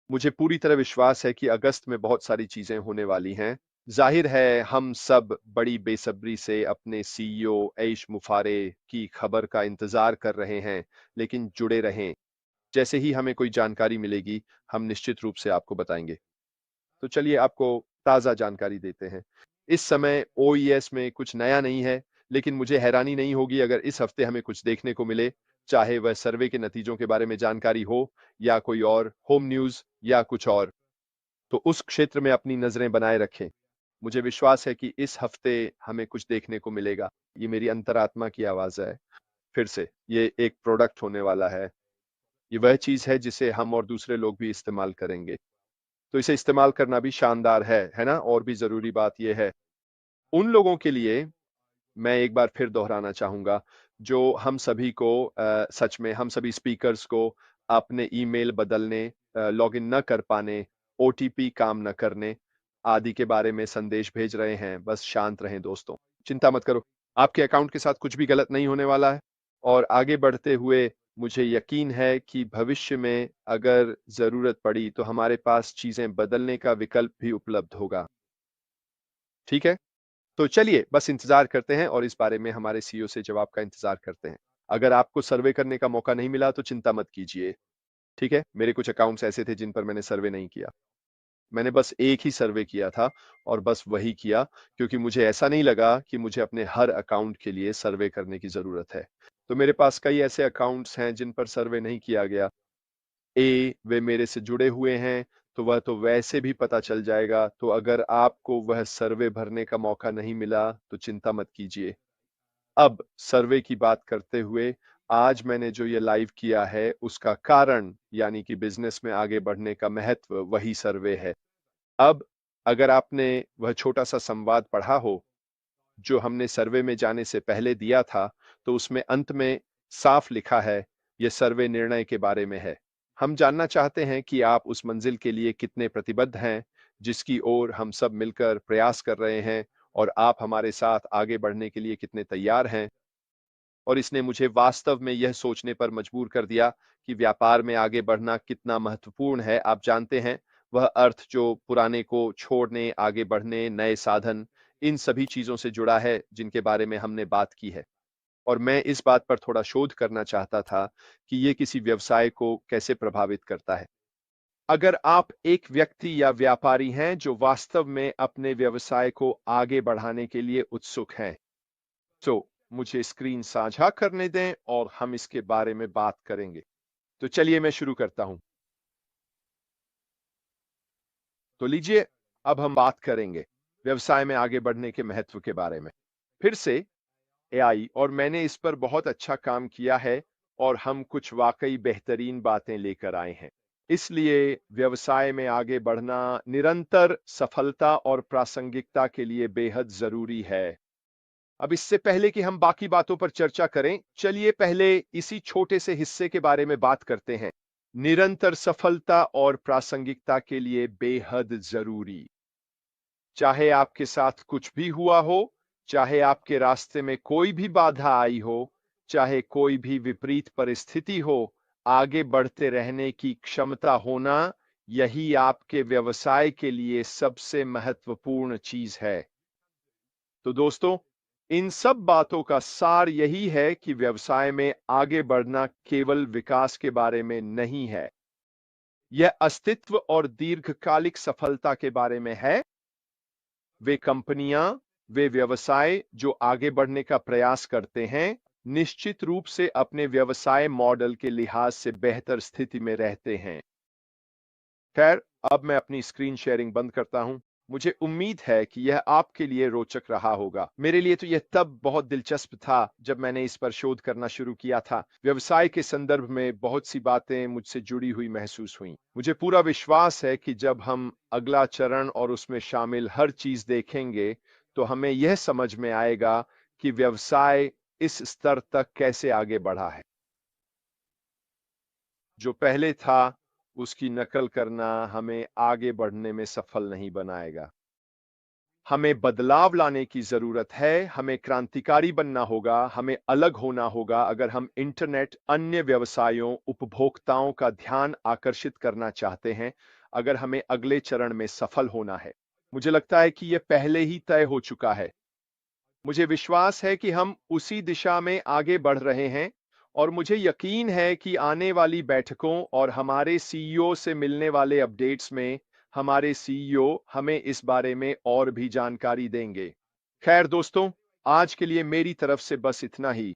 मुझे पूरी तरह विश्वास है कि अगस्त में बहुत सारी चीजें होने वाली हैं। जाहिर है हम सब बड़ी बेसब्री से अपने सीईओ ऐश मुफारे की खबर का इंतजार कर रहे हैं, लेकिन जुड़े रहें। जैसे ही हमें कोई जानकारी मिलेगी, हम निश्चित रूप से आपको बताएंगे। तो चलिए आपको ताज़ा जानकारी देते हैं। इस समय ओईएस में कुछ नया नहीं है, लेकिन मुझे हैरानी नहीं होगी अगर इस हफ्ते हमें कुछ देखने को मिले, चाहे वह सर्वे के नतीजों के बारे में जानकारी हो या कोई और होम न्यूज़ या कुछ और। तो उस क्षेत्र में अपनी नज़रें बनाए रखें। मुझे विश्वास है कि इस हफ्ते हमें कुछ देखने को मिलेगा। ये मेरी अंतरात्मा की आवाज़ है। फिर से, ये एक प्रोडक्ट होने वाला है। ये वह चीज़ है जिसे हम और दूसरे लोग भी इस्तेमाल करेंगे। तो इसे इस्तेमाल करना भी शानदार है ना? और भी ज़रूरी बात ये है, उन लोगों के लिए मैं एक बार फिर दोहराना चाहूँगा, जो हम सभी को सच में हम सभी स्पीकर्स को अपने ईमेल बदलने, लॉगिन न कर पाने, ओटीपी काम न करने आदि के बारे में संदेश भेज रहे हैं। बस शांत रहें दोस्तों, चिंता मत करो। आपके अकाउंट के साथ कुछ भी गलत नहीं होने वाला है और आगे बढ़ते हुए मुझे यकीन है कि भविष्य में अगर ज़रूरत पड़ी तो हमारे पास चीज़ें बदलने का विकल्प भी उपलब्ध होगा। ठीक है? तो चलिए बस इंतजार करते हैं और इस बारे में हमारे सीईओ से जवाब का इंतजार करते हैं। अगर आपको सर्वे करने का मौका नहीं मिला तो चिंता मत कीजिए, ठीक है? मेरे कुछ अकाउंट्स ऐसे थे जिन पर मैंने सर्वे नहीं किया। मैंने बस एक ही सर्वे किया था और बस वही किया, क्योंकि मुझे ऐसा नहीं लगा कि मुझे अपने हर अकाउंट के लिए सर्वे करने की ज़रूरत है। तो मेरे पास कई ऐसे अकाउंट्स हैं जिन पर सर्वे नहीं किया गया। वे मेरे से जुड़े हुए हैं, तो वह तो वैसे भी पता चल जाएगा। तो अगर आपको वह सर्वे भरने का मौका नहीं मिला, तो चिंता मत कीजिए। अब सर्वे की बात करते हुए, आज मैंने जो ये लाइव किया है, उसका कारण यानी कि बिज़नेस में आगे बढ़ने का महत्व वही सर्वे है। अब अगर आपने वह छोटा-सा संवाद पढ़ा हो, जो हमने सर्वे में जाने से पहले दिया था, तो उसमें अंत में साफ लिखा है, ये सर्वे निर्णय के बारे में है। हम जानना चाहते हैं कि आप उस मंजिल के लिए कितने प्रतिबद्ध हैं, जिसकी ओर हम सब मिलकर प्रयास कर रहे हैं और आप हमारे साथ आगे बढ़ने के लिए कितने तैयार हैं। और इसने मुझे वास्तव में यह सोचने पर मजबूर कर दिया कि व्यापार में आगे बढ़ना कितना महत्वपूर्ण है। आप जानते हैं, वह अर्थ जो पुराने को छोड़ने, आगे बढ़ने, नए साधन, इन सभी चीज़ों से जुड़ा है, जिनके बारे में हमने बात की है। और मैं इस बात पर थोड़ा शोध करना चाहता था कि ये किसी व्यवसाय को कैसे प्रभावित करता है। अगर आप एक व्यक्ति या व्यापारी हैं जो वास्तव में अपने व्यवसाय को आगे बढ़ाने के लिए उत्सुक हैं, तो मुझे स्क्रीन साझा करने दें और हम इसके बारे में बात करेंगे। तो चलिए मैं शुरू करता हूं। तो लीजिए, अब हम बात करेंगे व्यवसाय में आगे बढ़ने के महत्व के बारे में। फिर से एआई और मैंने इस पर बहुत अच्छा काम किया है और हम कुछ वाकई बेहतरीन बातें लेकर आए हैं। इसलिए व्यवसाय में आगे बढ़ना निरंतर सफलता और प्रासंगिकता के लिए बेहद जरूरी है। अब इससे पहले कि हम बाकी बातों पर चर्चा करें, चलिए पहले इसी छोटे से हिस्से के बारे में बात करते हैं। निरंतर सफलता और प्रासंगिकता के लिए बेहद जरूरी। चाहे आपके साथ कुछ भी हुआ हो, चाहे आपके रास्ते में कोई भी बाधा आई हो, चाहे कोई भी विपरीत परिस्थिति हो, आगे बढ़ते रहने की क्षमता होना, यही आपके व्यवसाय के लिए सबसे महत्वपूर्ण चीज है। तो दोस्तों, इन सब बातों का सार यही है कि व्यवसाय में आगे बढ़ना केवल विकास के बारे में नहीं है, यह अस्तित्व और दीर्घकालिक सफलता के बारे में है। वे कंपनियां, वे व्यवसाय जो आगे बढ़ने का प्रयास करते हैं, निश्चित रूप से अपने व्यवसाय मॉडल के लिहाज से बेहतर स्थिति में रहते हैं। खैर, अब मैं अपनी स्क्रीन शेयरिंग बंद करता हूं। मुझे उम्मीद है कि यह आपके लिए रोचक रहा होगा। मेरे लिए तो यह तब बहुत दिलचस्प था जब मैंने इस पर शोध करना शुरू किया था। व्यवसाय के संदर्भ में बहुत सी बातें मुझसे जुड़ी हुई महसूस हुई। मुझे पूरा विश्वास है कि जब हम अगला चरण और उसमें शामिल हर चीज देखेंगे, तो हमें यह समझ में आएगा कि व्यवसाय इस स्तर तक कैसे आगे बढ़ा है। जो पहले था, उसकी नकल करना हमें आगे बढ़ने में सफल नहीं बनाएगा। हमें बदलाव लाने की जरूरत है, हमें क्रांतिकारी बनना होगा, हमें अलग होना होगा अगर हम इंटरनेट, अन्य व्यवसायों, उपभोक्ताओं का ध्यान आकर्षित करना चाहते हैं। अगर हमें अगले चरण में सफल होना है। मुझे लगता है कि यह पहले ही तय हो चुका है। मुझे विश्वास है कि हम उसी दिशा में आगे बढ़ रहे हैं और मुझे यकीन है कि आने वाली बैठकों और हमारे सीईओ से मिलने वाले अपडेट्स में हमारे सीईओ हमें इस बारे में और भी जानकारी देंगे। खैर दोस्तों, आज के लिए मेरी तरफ से बस इतना ही।